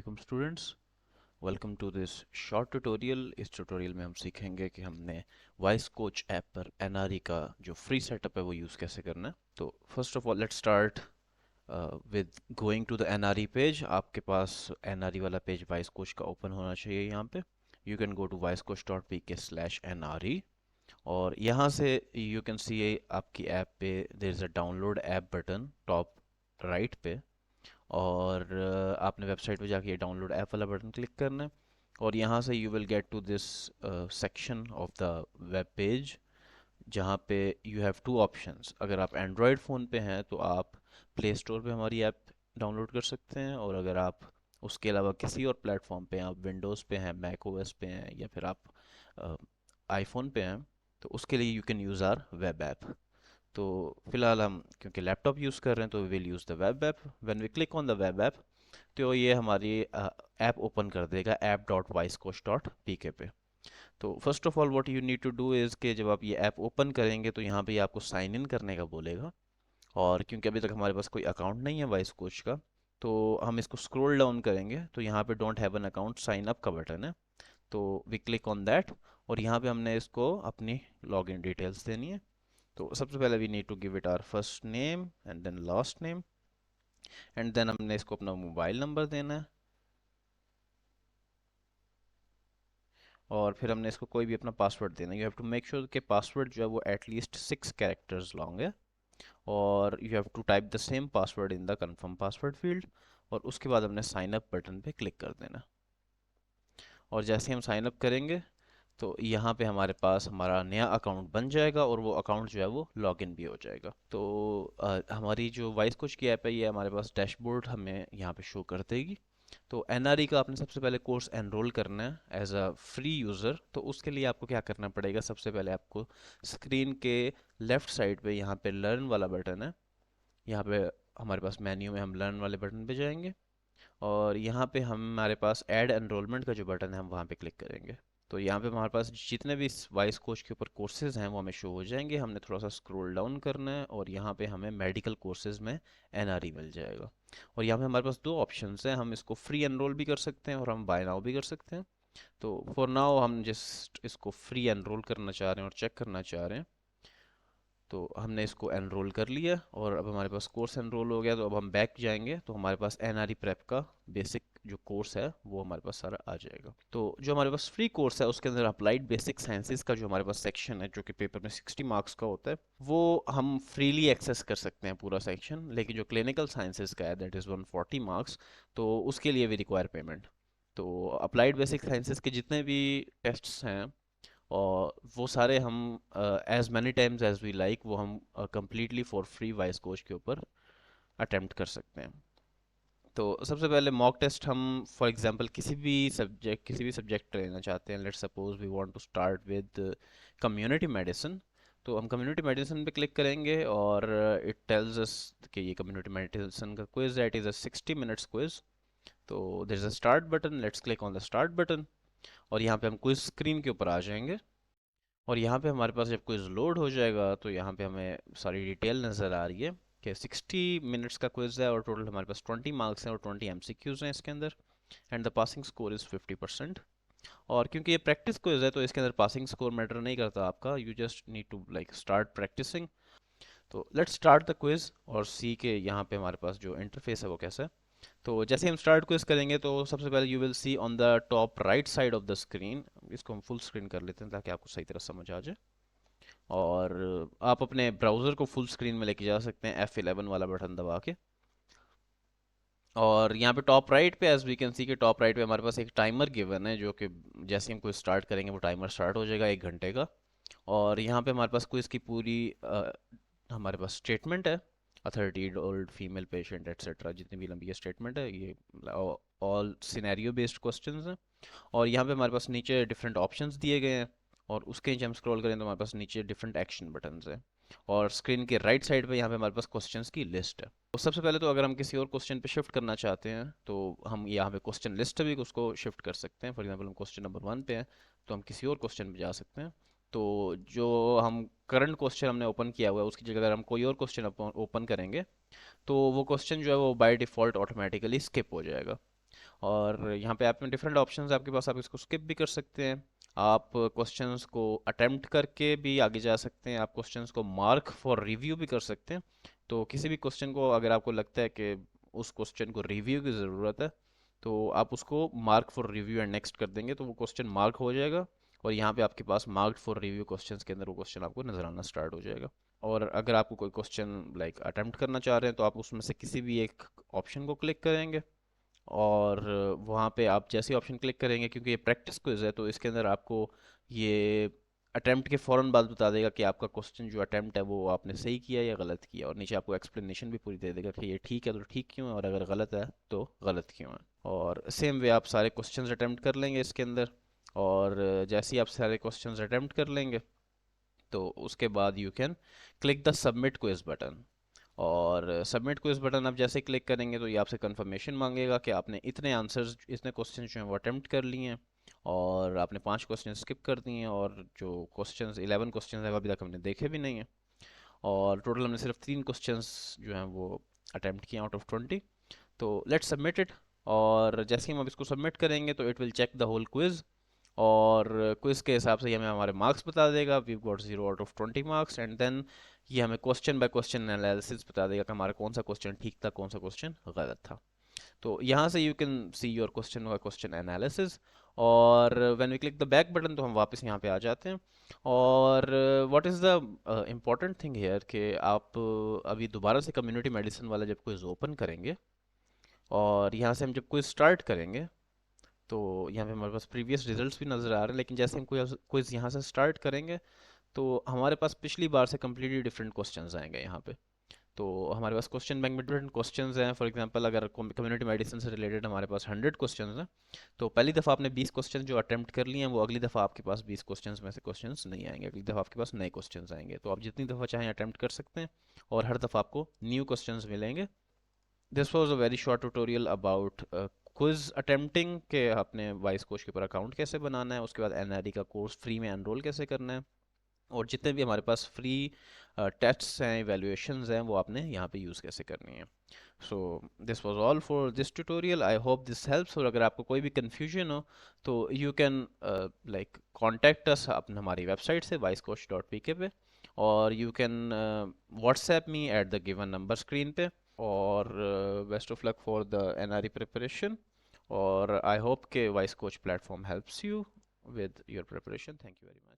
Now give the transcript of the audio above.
अस्सलाम students, welcome to this short tutorial. इस tutorial में हम सीखेंगे कि हमने वॉइस कोच ऐप पर एनआरई का जो फ्री सेटअप है वो यूज़ कैसे करना है। तो first of all let's start with going to the NRE page. आपके पास एनआरई वाला पेज वॉइस कोच का ओपन होना चाहिए। यहाँ पे you can go to voicecoach.pk/nre और यहाँ से यू कैन सी आपकी ऐप पे there is a download app button top right पे, और आपने वेबसाइट पे जाके ये डाउनलोड ऐप वाला बटन क्लिक करना है और यहाँ से you will get to this section of the web page जहाँ पे यू हैव टू ऑप्शंस। अगर आप एंड्रॉयड फ़ोन पे हैं तो आप प्ले स्टोर पे हमारी ऐप डाउनलोड कर सकते हैं, और अगर आप उसके अलावा किसी और प्लेटफॉर्म पे हैं, आप विंडोज़ पे हैं, मैक ओएस पे हैं, या फिर आप आईफोन पे हैं, तो उसके लिए you can use our web app. तो फिलहाल हम क्योंकि लैपटॉप यूज़ कर रहे हैं तो we will use the web app. When we click on the web app तो ये हमारी ऐप ओपन कर देगा app.voicecoach.pk पे। तो first of all what you need to do is कि जब आप ये ऐप ओपन करेंगे तो यहाँ पे ये आपको साइन इन करने का बोलेगा, और क्योंकि अभी तक हमारे पास कोई अकाउंट नहीं है वॉइस कोच का, तो हम इसको स्क्रॉल डाउन करेंगे तो यहाँ पे don't have an account sign up का बटन है। तो वी क्लिक ऑन दैट और यहाँ पे हमने इसको अपनी लॉगिन डिटेल्स देनी है। तो सबसे पहले we need to give it our first name and then last name, and then हमने इसको अपना मोबाइल नंबर देना है, और फिर हमने इसको कोई भी अपना पासवर्ड देना है। You have to make sure कि पासवर्ड जो है वो एटलीस्ट 6 कैरेक्टर्स लॉन्ग है, और you have to type the same password in the confirm password field, और उसके बाद हमने साइन अप बटन पे क्लिक कर देना। और जैसे हम साइन अप करेंगे तो यहाँ पे हमारे पास हमारा नया अकाउंट बन जाएगा, और वो अकाउंट जो है वो लॉगिन भी हो जाएगा। तो हमारी जो वॉइस कोच की ऐप है ये हमारे पास डैशबोर्ड हमें यहाँ पे शो कर देगी। तो एनआरई का आपने सबसे पहले कोर्स एनरोल करना है एज अ फ्री यूज़र। तो उसके लिए आपको क्या करना पड़ेगा, सबसे पहले आपको स्क्रीन के लेफ़्ट साइड पे यहाँ पे लर्न वाला बटन है। यहाँ पे हमारे पास मेन्यू में हम लर्न वाले बटन पे जाएंगे, और यहाँ पे हमारे पास ऐड एनरोलमेंट का जो बटन है हम वहाँ पे क्लिक करेंगे। तो यहाँ पे हमारे पास जितने भी इस वॉइस कोच के ऊपर कोर्सेज हैं वो हमें शो हो जाएंगे। हमने थोड़ा सा स्क्रॉल डाउन करना है और यहाँ पे हमें मेडिकल कोर्सेज में एनआरई मिल जाएगा। और यहाँ पे हमारे पास दो ऑप्शंस हैं, हम इसको फ्री एनरोल भी कर सकते हैं और हम बाय नाउ भी कर सकते हैं। तो फॉर नाउ हम जस्ट इसको फ्री एनरोल करना चाह रहे हैं और चेक करना चाह रहे हैं। तो हमने इसको एनरोल कर लिया और अब हमारे पास कोर्स एनरोल हो गया। तो अब हम बैक जाएंगे तो हमारे पास एनआरई प्रेप का बेसिक जो कोर्स है वो हमारे पास सारा आ जाएगा। तो जो हमारे पास फ्री कोर्स है उसके अंदर अप्लाइड बेसिक साइंसेज का जो हमारे पास सेक्शन है, जो कि पेपर में 60 मार्क्स का होता है, वो हम फ्रीली एक्सेस कर सकते हैं पूरा सेक्शन। लेकिन जो क्लिनिकल साइंसेज का है दैट इज़ 140 मार्क्स, तो उसके लिए भी रिक्वायर पेमेंट। तो अप्लाइड बेसिक साइंसेज के जितने भी टेस्ट्स हैं और वो सारे हम as many times as we like वो हम completely for free voice coach के ऊपर अटेम्प्ट कर सकते हैं। तो सबसे पहले मॉक टेस्ट हम फॉर एग्जांपल किसी भी सब्जेक्ट लेना चाहते हैं। Let's suppose we want to start with community medicine. तो हम कम्युनिटी मेडिसिन पे क्लिक करेंगे और इट टेल्स अस कि ये कम्युनिटी मेडिसिन का क्विज है, it is a 60 minutes quiz. तो there is a start button, let's click on the start button, और यहाँ पे हम क्विज स्क्रीन के ऊपर आ जाएंगे। और यहाँ पे हमारे पास जब क्विज लोड हो जाएगा तो यहाँ पे हमें सारी डिटेल नज़र आ रही है कि 60 मिनट्स का क्विज है, और टोटल हमारे पास 20 मार्क्स हैं और 20 MCQs हैं इसके अंदर, and the passing score is 50%। और क्योंकि ये प्रैक्टिस क्विज है तो इसके अंदर पासिंग स्कोर मैटर नहीं करता आपका, you just need to like start practicing. तो लेट्स स्टार्ट द क्विज और सी के यहाँ पे हमारे पास जो इंटरफेस है वो कैसा है। तो जैसे हम स्टार्ट क्विज करेंगे तो सबसे पहले you will see on the top right side of the screen, इसको हम फुल स्क्रीन कर लेते हैं ताकि आपको सही तरह समझ आ जाए, और आप अपने ब्राउज़र को फुल स्क्रीन में लेके जा सकते हैं F11 वाला बटन दबा के। और यहाँ पे टॉप राइट पे एज वी कैन सी के टॉप राइट पे हमारे पास एक टाइमर गिवन है, जो कि जैसे हम कोई स्टार्ट करेंगे वो टाइमर स्टार्ट हो जाएगा 1 घंटे का। और यहाँ पे हमारे पास क्विज की पूरी हमारे पास स्टेटमेंट है, अ 30 year old female patient etcetera, जितनी भी लंबी स्टेटमेंट है ये ऑल सिनेरियो बेस्ड क्वेश्चंस हैं। और यहाँ पे हमारे पास नीचे डिफरेंट ऑप्शंस दिए गए हैं, और उसके नीचे हम स्क्रॉल करें तो हमारे पास नीचे डिफरेंट एक्शन बटन्स हैं, और स्क्रीन के राइट साइड पे यहाँ पे हमारे पास क्वेश्चंस की लिस्ट है। तो सबसे पहले तो अगर हम किसी और क्वेश्चन पे शिफ्ट करना चाहते हैं तो हम यहाँ पे क्वेश्चन लिस्ट भी उसको शिफ्ट कर सकते हैं। फॉर एग्जांपल हम क्वेश्चन नंबर 1 पे हैं तो हम किसी और क्वेश्चन पे जा सकते हैं। तो जो हम करंट क्वेश्चन हमने ओपन किया हुआ है उसकी जगह अगर हम कोई और क्वेश्चन ओपन करेंगे तो वो क्वेश्चन जो है वो बाय डिफ़ॉल्ट ऑटोमेटिकली स्किप हो जाएगा। और यहाँ पे आप में डिफरेंट ऑप्शंस है आपके पास, आप इसको स्किप भी कर सकते हैं, आप क्वेश्चंस को अटेम्प्ट करके भी आगे जा सकते हैं, आप क्वेश्चंस को मार्क फॉर रिव्यू भी कर सकते हैं। तो किसी भी क्वेश्चन को अगर आपको लगता है कि उस क्वेश्चन को रिव्यू की ज़रूरत है, तो आप उसको mark for review and next कर देंगे, तो वो क्वेश्चन मार्क हो जाएगा और यहाँ पे आपके पास मार्क्ड फॉर रिव्यू क्वेश्चंस के अंदर वो क्वेश्चन आपको नजर आना स्टार्ट हो जाएगा। और अगर आपको कोई क्वेश्चन लाइक अटेम्प्ट करना चाह रहे हैं तो आप उसमें से किसी भी एक ऑप्शन को क्लिक करेंगे और वहाँ पे आप जैसे ऑप्शन क्लिक करेंगे, क्योंकि ये प्रैक्टिस क्विज है तो इसके अंदर आपको ये अटेम्प्ट के फ़ौरन बाद बता देगा कि आपका क्वेश्चन जो अटेम्प्ट है वो आपने सही किया या गलत किया, और नीचे आपको एक्सप्लेनेशन भी पूरी दे देगा कि ये ठीक है तो ठीक क्यों है और अगर गलत है तो गलत क्यों है। और सेम वे आप सारे क्वेश्चंस अटेम्प्ट कर लेंगे इसके अंदर, और जैसे ही आप सारे क्वेश्चंस अटेम्प्ट कर लेंगे तो उसके बाद you can click the submit quiz button. और सबमिट क्विज बटन आप जैसे क्लिक करेंगे तो ये आपसे कंफर्मेशन मांगेगा कि आपने इतने आंसर्स, इतने क्वेश्चन जो हैं वो अटेम्प्ट कर लिए हैं और आपने 5 क्वेश्चन स्किप कर दिए हैं, और जो क्वेश्चंस 11 क्वेश्चंस हैं वो अभी तक हमने देखे भी नहीं हैं, और टोटल हमने सिर्फ 3 क्वेश्चंस जो हैं वो अटेम्प्ट किए आउट ऑफ 20। तो लेट्स सबमिट इट। और जैसे ही हम अब इसको सबमिट करेंगे तो it will check the whole quiz, और क्विज के हिसाब से ये हमें हमारे मार्क्स बता देगा, we got 0 out of 20 marks, and then ये हमें क्वेश्चन बाय क्वेश्चन एनालिसिस बता देगा कि हमारा कौन सा क्वेश्चन ठीक था कौन सा क्वेश्चन गलत था। तो यहाँ से you can see your question by question analysis. और when we click the back button तो हम वापस यहाँ पे आ जाते हैं। और what is the important thing here कि आप अभी दोबारा से कम्युनिटी मेडिसिन वाला जब क्विज ओपन करेंगे और यहाँ से हम जब क्विज स्टार्ट करेंगे तो यहाँ पे हमारे पास प्रीवियस रिजल्ट्स भी नज़र आ रहे हैं, लेकिन जैसे हम कोई क्विज यहाँ से स्टार्ट करेंगे तो हमारे पास पिछली बार से कम्प्लीटली डिफरेंट क्वेश्चंस आएंगे यहाँ पे। तो हमारे पास क्वेश्चन बैंक में डिफरेंट क्वेश्चंस हैं। फॉर एग्जांपल अगर कम्युनिटी मेडिसिन से रिलेटेड हमारे पास 100 क्वेश्चंस हैं, तो पहली दफ़ा आपने 20 क्वेश्चन जो अटेम्प्ट कर लिए हैं वो अगली दफ़ा आपके पास 20 क्वेश्चंस में से क्वेश्चंस नहीं आएंगे, अगली दफ़ा आपके पास नए क्वेश्चंस आएंगे। तो आप जितनी दफ़ा चाहें अटेम्प्ट कर सकते हैं और हर दफ़ा आपको न्यू क्वेश्चंस मिलेंगे। This was a very short tutorial about quiz attempting के अपने वाइस कोच के ऊपर अकाउंट कैसे बनाना है, उसके बाद एनआरई का कोर्स फ्री में एनरोल कैसे करना है, और जितने भी हमारे पास फ्री टेस्ट्स हैं इवेल्युएशंस हैं वो आपने यहाँ पे यूज़ कैसे करनी है। So this was all for this tutorial, I hope this helps. और अगर आपको कोई भी कन्फ्यूजन हो तो you can like contact us अपने हमारी वेबसाइट से wisecoach.pk पे, और you can WhatsApp me at the given number screen पे। और best of luck for the NRE preparation, और आई होप के vice coach platform helps you with your preparation. Thank you very much.